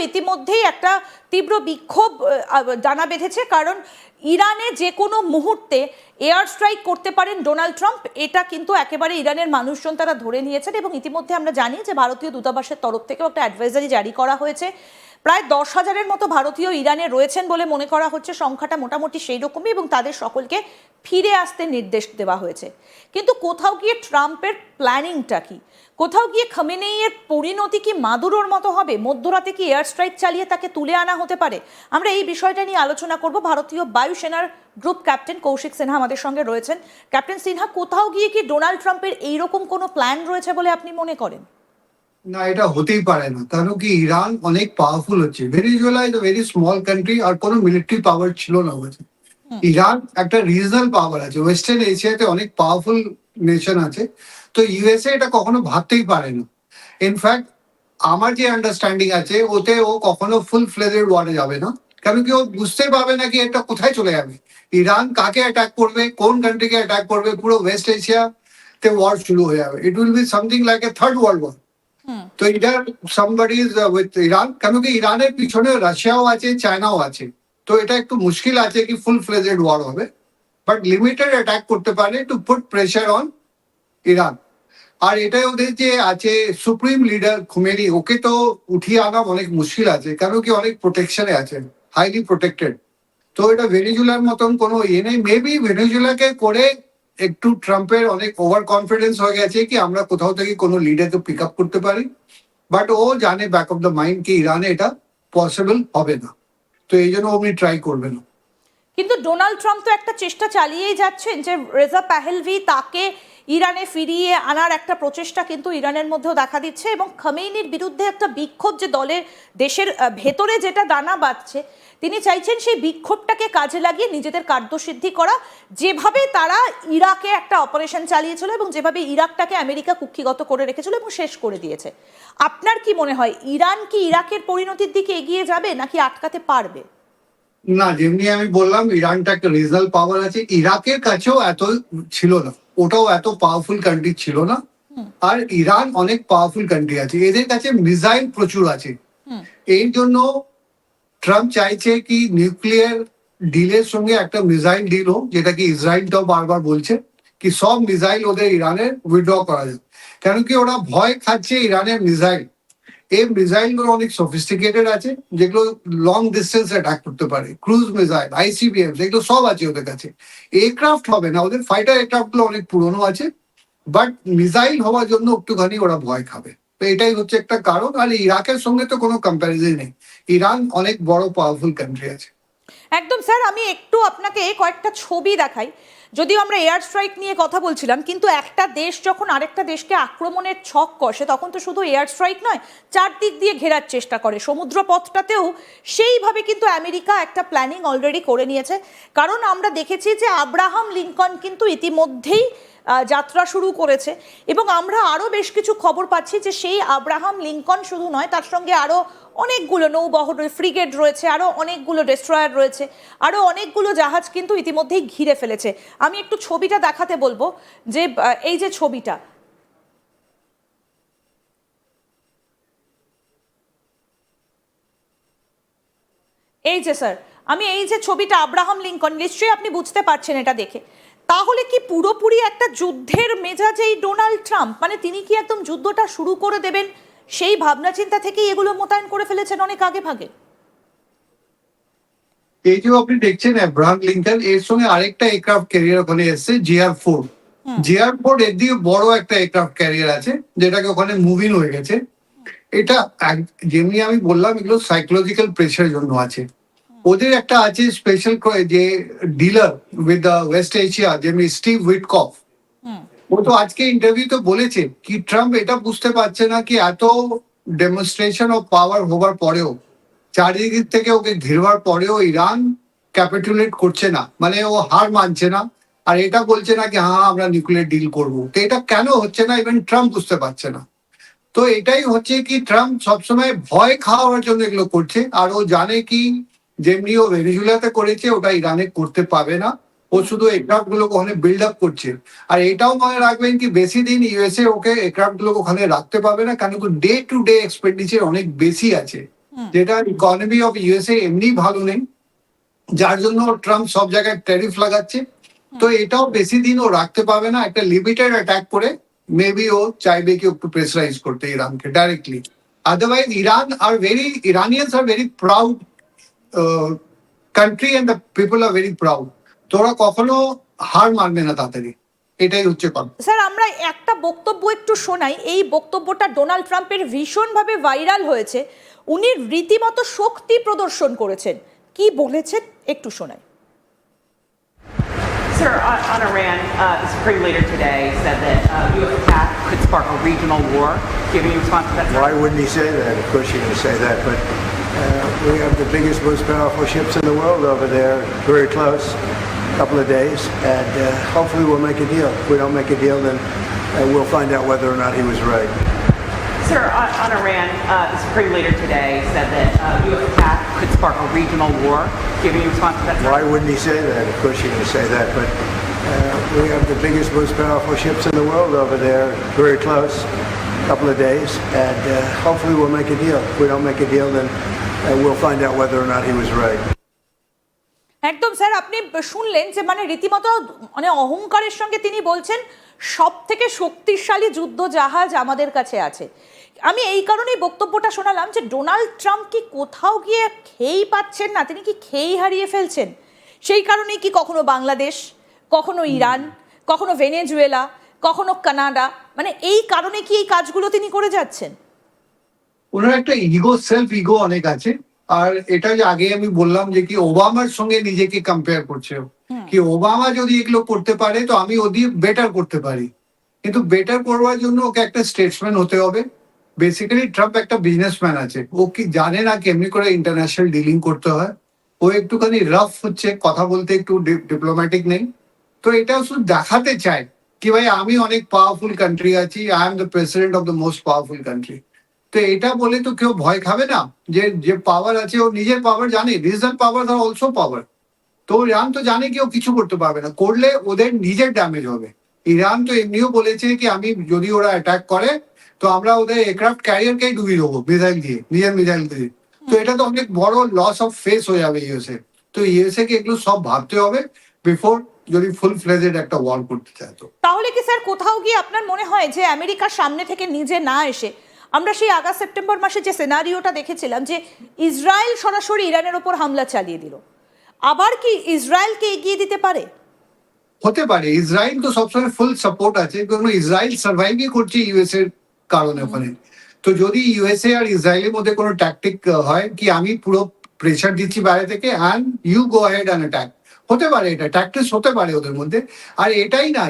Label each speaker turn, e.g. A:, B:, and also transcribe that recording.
A: ইতিমধ্যেই একটা তীব্র বিক্ষোভ ডানা বেঁধেছে, কারণ ইরানে যে কোনো মুহূর্তে এয়ার স্ট্রাইক করতে পারেন ডোনাল্ড ট্রাম্প, এটা কিন্তু একেবারে ইরানের মানুষজন তারা ধরে নিয়েছেন। এবং ইতিমধ্যে আমরা জানি যে ভারতীয় দূতাবাসের তরফ থেকেও একটা অ্যাডভাইজারি জারি করা হয়েছে। প্রায় 10,000-এর মতো ভারতীয় ইরানে রয়েছেন বলে মনে করা হচ্ছে, সংখ্যাটা মোটামুটি সেই রকমই, এবং তাদের সকলকে ফিরে আসতে নির্দেশ দেওয়া হয়েছে। কিন্তু কোথাও গিয়ে ট্রাম্পের প্ল্যানিংটা কি, কোথাও গিয়ে খামেনেইয়ের পরিণতি কি মাদুরোর মতো হবে? মধ্যরাতে কি এয়ার স্ট্রাইক চালিয়ে তাকে তুলে আনা হতে পারে? আমরা এই বিষয়টা নিয়ে আলোচনা করব। ভারতীয় বায়ুসেনার গ্রুপ ক্যাপ্টেন কৌশিক সিনহা আমাদের সঙ্গে রয়েছেন। ক্যাপ্টেন সিনহা, কোথাও গিয়ে কি ডোনাল্ড ট্রাম্পের এইরকম কোনো প্ল্যান রয়েছে বলে আপনি মনে করেন?
B: না, এটা হতেই পারে না, কারণ কি ইরান অনেক পাওয়ারফুল হচ্ছে। Venezuela is very small country, আর কোনো মিলিটারি পাওয়ার ছিল না ওখানে। ইরান একটা রিজনাল পাওয়ার আছে, ওয়েস্টার্ন এশিয়াতে অনেক পাওয়ারফুল নেশন আছে। তো ইউএসএ এটা কখনো ভাবতেই পারে না। ইনফ্যাক্ট আমার যে আন্ডারস্ট্যান্ডিং আছে ওতে ও কখনো ফুল ফ্লেজেড ওয়ারে যাবে না, কারণ কি ও বুঝতে পারবে না কি এটা কোথায় চলে যাবে। ইরান কাকে অ্যাটাক করবে, কোন কান্ট্রিকে অ্যাটাক করবে, পুরো ওয়েস্ট এশিয়াতে ওয়ার শুরু হয়ে যাবে। It will be something like a third world war. তো এটা সামবডি ইজ উইথ ইরান, কেন কি ইরানের পিছনে রাশিয়াও আছে, চায়নাও আছে। তো এটা একটু মুশকিল আছে কি ফুল ফ্লেজেড ওয়ার হবে, বাট লিমিটেড অ্যাটাক করতে পারে to put pressure on Iran. আর এটাই ওদের যে আছে সুপ্রিম লিডার খুমেনি, ওকে তো উঠিয়ে আনা অনেক মুশকিল আছে, কেন কি অনেক প্রোটেকশনে আছে, হাইলি প্রোটেক্টেড। তো এটা ভেনিজুয়েলার মতন কোনো ইয়ে নেই। মেবি ভেনিজুয়েলাকে করে একটু ট্রাম্পের অনেক ওভার কনফিডেন্স হয়ে গেছে কি আমরা কোথাও থেকে কোনো লিডারকে পিক আপ করতে পারি, বাট ও জানে ব্যাক অফ দ্য মাইন্ড কি ইরানে এটা পসিবল হবে না, তো এই জন্য উনি ট্রাই করবে না।
A: কিন্তু ডোনাল্ড ট্রাম্প তো একটা চেষ্টা চালিয়েই যাচ্ছেন যে রেজা পাহেলভি তাকে ইরানে ফিরিয়ে আনার একটা প্রচেষ্টা কিন্তু ইরানের মধ্যেও দেখা দিচ্ছে, এবং খামেইনির বিরুদ্ধে একটা বিক্ষোভ যে দলের দেশের ভেতরে যেটা দানা বাঁধছে, তিনি চাইছেন সেই বিক্ষোভটাকে কাজে লাগিয়ে নিজেদের কার্যসিদ্ধি করা। যেভাবে তারা ইরাকে একটা অপারেশন চালিয়েছিল এবং যেভাবে ইরাকটাকে আমেরিকা কুক্ষিগত করে রেখেছিল এবং শেষ করে দিয়েছে, আপনার কি মনে হয় ইরান কি ইরাকের পরিণতির দিকে এগিয়ে যাবে নাকি আটকাতে পারবে?
B: না, যেমনি আমি বললাম ইরানটা একটা রিজনাল পাওয়ার আছে, ইরাকের কাছেও এত ছিল না, ওটাও এত পাওয়ারফুল কান্ট্রি ছিল না। আর ইরান অনেক পাওয়ারফুল কান্ট্রি আছে, এদের কাছে মিসাইল প্রচুর আছে। এই জন্য ট্রাম্প চাইছে কি নিউক্লিয়ার ডিলের সঙ্গে একটা মিসাইল ডিল হোক, যেটা কি ইসরায়েলটাও বারবার বলছে কি সব মিসাইল ওদের ইরানের উইথড্র করা যায়। কেন কি ওরা ভয় খাচ্ছে ইরানের মিসাইল। এই মিসাইলগুলো অনেক সফিস্টিকেটেড আছে, যেগুলো লং ডিস্টেন্স অ্যাটাক করতে পারে, ক্রুজ মিসাইল, আইসিবিএম, এগুলো সব আছে ওদের কাছে। এয়ারক্রাফট হবে না, ওদের ফাইটার এয়ারক্রাফট গুলো অনেক পুরনো আছে, বাট মিসাইল হওয়ার জন্য একটুখানি ওরা ভয় খাবে। তো এটাই হচ্ছে একটা কারণ। আর ইরাকের সঙ্গে তো কোনো কম্প্যারিজন নেই, ইরান অনেক বড় পাওয়ারফুল কান্ট্রি আছে।
A: একদম স্যার, আমি একটু আপনাকে কয়েকটা ছবি দেখাই। যদিও আমরা এয়ার স্ট্রাইক নিয়ে কথা বলছিলাম, কিন্তু একটা দেশ যখন আরেকটা দেশকে আক্রমণের ছক কষে তখন তো শুধু এয়ার স্ট্রাইক নয়, চারদিক দিয়ে ঘেরার চেষ্টা করে। সমুদ্র পথটাতেও সেইভাবে কিন্তু আমেরিকা একটা প্ল্যানিং অলরেডি করে নিয়েছে। কারণ আমরা দেখেছি যে আব্রাহাম লিঙ্কন কিন্তু ইতিমধ্যেই যাত্রা শুরু করেছে, এবং আমরা আরও বেশ কিছু খবর পাচ্ছি যে সেই আব্রাহাম লিঙ্কন শুধু নয়, তার সঙ্গে আরও অনেকগুলো নৌবহর ফ্রিগেট রয়েছে, আরও অনেকগুলো ডেস্ট্রয়ার রয়েছে, আরও অনেকগুলো জাহাজ কিন্তু ইতিমধ্যেই ঘিরে ফেলেছে। আমি একটু ছবিটা দেখাতে বলবো, যে এই যে ছবিটা, এই যে স্যার, আমি এই যে ছবিটা আব্রাহাম লিঙ্কন, নিশ্চয়ই আপনি বুঝতে পারছেন এটা দেখে। তাহলে কি পুরোপুরি একটা যুদ্ধের মেজাজ এই ডোনাল্ড ট্রাম্প, মানে তিনি কি একদম যুদ্ধটা শুরু করে দেবেন সেই ভাবনা চিন্তা থেকেই এগুলো মোতায়েন করে ফেলেছেন অনেক আগে ভাগে?
B: এই যে আপনি দেখছেন আব্রাহাম লিঙ্কন, এর সঙ্গে আরেকটা এয়ারক্রাফট ক্যারিয়ার ওখানে এসছে, জিআর-4। জিআর-4 এর দিয়ে বড় একটা এয়ারক্রাফট ক্যারিয়ার আছে, যেটাকে ওখানে মুভিং হয়ে গেছে। এটা যেমনি আমি বললাম এগুলো সাইকোলজিক্যাল প্রেশারের জন্য আছে। ওদের একটা আছে স্পেশাল যে dealer with the West Asia, যেমনি স্টিভ উইটকফ। ও তো আজকে ইন্টারভিউতে বলেছে কি ট্রাম্প এটা বুঝতে পারছে না কি এত ডেমনস্ট্রেশন অফ পাওয়ার হবার পরেও, চারিদিক থেকে ওকে ঘিরবার পরেও ইরান ক্যাপিটুলেট করছে না, মানে ও হার মানছে না। আর এটা বলছে না কি হ্যাঁ আমরা নিউক্লিয়ার ডিল করবো। তো এটা কেন হচ্ছে না ইভেন ট্রাম্প বুঝতে পারছে না। তো এটাই হচ্ছে কি ট্রাম্প সবসময় ভয় খাওয়ার জন্য এগুলো করছে। আর ও জানে কি যেমনি ও ভেনিজুয়েলাতে করেছে ওটা ইরানে করতে পাবে না, ও শুধু এয়ারক্রাফট গুলো ওখানে বিল্ড আপ করছে। আর এটাও মনে রাখবেন কি বেশি দিন ইউএসএ ওকে এয়ারক্রাফট গুলো ওখানে রাখতে পারবে না, কারণ ডে টু ডে এক্সপেন্ডিচার অনেক বেশি আছে। যেটা ইকোনমি অফ ইউএসএ এমনি ভালো নেই, যার জন্য ট্রাম্প সব জায়গায় ট্যারিফ লাগাচ্ছে। তো এটাও বেশি দিন ও রাখতে পারবে না, একটা লিমিটেড অ্যাটাক করে মেবি ও চাইবে কি একটু প্রেসারাইজ করতে ইরানকে directly. Otherwise Iranians are very proud country and the people are very proud. তোরা কখনো হার মানবে না তাড়াতাড়ি, এটাই হচ্ছে কথা।
A: স্যার আমরা একটা বক্তব্য একটু শোনাই, এই বক্তব্যটা ডোনাল্ড ট্রাম্পের ভীষণভাবে ভাইরাল হয়েছে, উনি রীতিমতো শক্তি প্রদর্শন করেছেন, কি বলেছেন একটু শোনাই।
C: Sir, on Iran, the Supreme Leader today said that U.S. attack could spark a regional war. Do you have any response to that, sir?
D: Why wouldn't he say that? Of course he can say that, but we have the biggest, most powerful ships in the world over there, very close, a couple of days, and hopefully we'll make a deal. If we don't make a deal, then we'll find out whether or not he was right.
C: Sir, on Iran, the Supreme Leader today said that U.S. attack could spark a regional war. Do you have any response to that, sir?
D: Why wouldn't he say that? Of course he can say that, but we have the biggest, most powerful ships in the world over there, very close, a couple of days, and hopefully we'll make a deal. If we don't make a deal, then we'll find out whether or not he was right.
A: একদম sir, আপনি শুনলেন যে মানে রীতিমতো মানে অহংকারের সঙ্গে তিনি বলছেন সব থেকে শক্তিশালী যুদ্ধ জাহাজ আমাদের কাছে আছে। আমি এই কারণেই বক্তব্যটা শোনালাম যে ডোনাল্ড ট্রাম্প কি কোথাও গিয়ে খেয়েই পাচ্ছেন না, তিনি কি খেয়েই হারিয়ে ফেলছেন, সেই কারণেই কি কখনো বাংলাদেশ, কখনো ইরান, কখনো ভেনেজুয়েলা, কখনো কানাডা, মানে এই কারণে কি এই কাজগুলো তিনি করে যাচ্ছেন?
B: ওনার একটা সেলফ ইগো অনেক আছে। আর এটা যে আগে আমি বললাম যে কি ওবামার সঙ্গে নিজেকে কম্পেয়ার করছে, কি ওবামা যদি এগুলো করতে পারে তো আমি ওদিকে বেটার করতে পারি, কিন্তু বেটার করবার জন্য ওকে একটা স্টেটসম্যান হতে হবে। বেসিক্যালি ট্রাম্প একটা বিজনেসম্যান আছে, ও কি জানে না কেমনি করে ইন্টারন্যাশনাল ডিলিং করতে হয়। ও একটুখানি রাফ হচ্ছে, কথা বলতে একটু ডিপ্লোম্যাটিক নেই। তো এটা শুধু দেখাতে চায় কি ভাই আমি অনেক পাওয়ারফুল কান্ট্রি আছি, I am the president of the most powerful country. তো এটা বলে তো কেউ ভয় খাবে না, যে পাওয়ার আছে ও নিজের পাওয়ার জানে, রিজনাল পাওয়ার আর অলসো পাওয়ার। তো ইরান তো জানে কেউ কিছু করতে পারবে না, করলে ওদের নিজের ড্যামেজ হবে। ইরান তো এমনিও বলেছে কি আমি যদি ওরা অ্যাটাক করে তো আমরা ওদের এয়ারক্রাফট ক্যারিয়ারকেই ডুবিয়ে দেবো মিসাইল দিয়ে, নিজের মিসাইল দিয়ে। তো এটা তো অনেক বড় লস অফ ফেস হয়ে যাবে ইউএসএ। তো ইউএসএ কে এগুলো সব ভাবতে হবে বিফোর যদি ফুল ফ্লেজেড একটা ওয়ার করতে চায়। তো
A: তাহলে কি স্যার কোথাও গিয়ে আপনার মনে হয় যে আমেরিকার সামনে থেকে নিজে না এসে, আমরা সেই আগস্ট সেপ্টেম্বর মাসে যে সিনারিওটা দেখেছিলাম যে ইসরায়েল সরাসরি ইরানের ওপর হামলা চালিয়ে দিল, আবার কি ইসরায়েলকে এগিয়ে দিতে পারে?
B: হতে পারে, ইসরায়েল তো সবসময় ফুল সাপোর্ট আছে, কারণ ইসরায়েল সার্ভাইভই করছে ইউএসএ এর কারণে ওখানে। তো যদি ইউএসএ আর ইসরায়েলের মধ্যে কোনো ট্যাকটিক হয় কি আমি পুরো প্রেশার দিচ্ছি বাইরে থেকে and you go head and attack, হতে পারে, এটা ট্যাকটিক্স হতে পারে ওদের মধ্যে। আর এটাই না,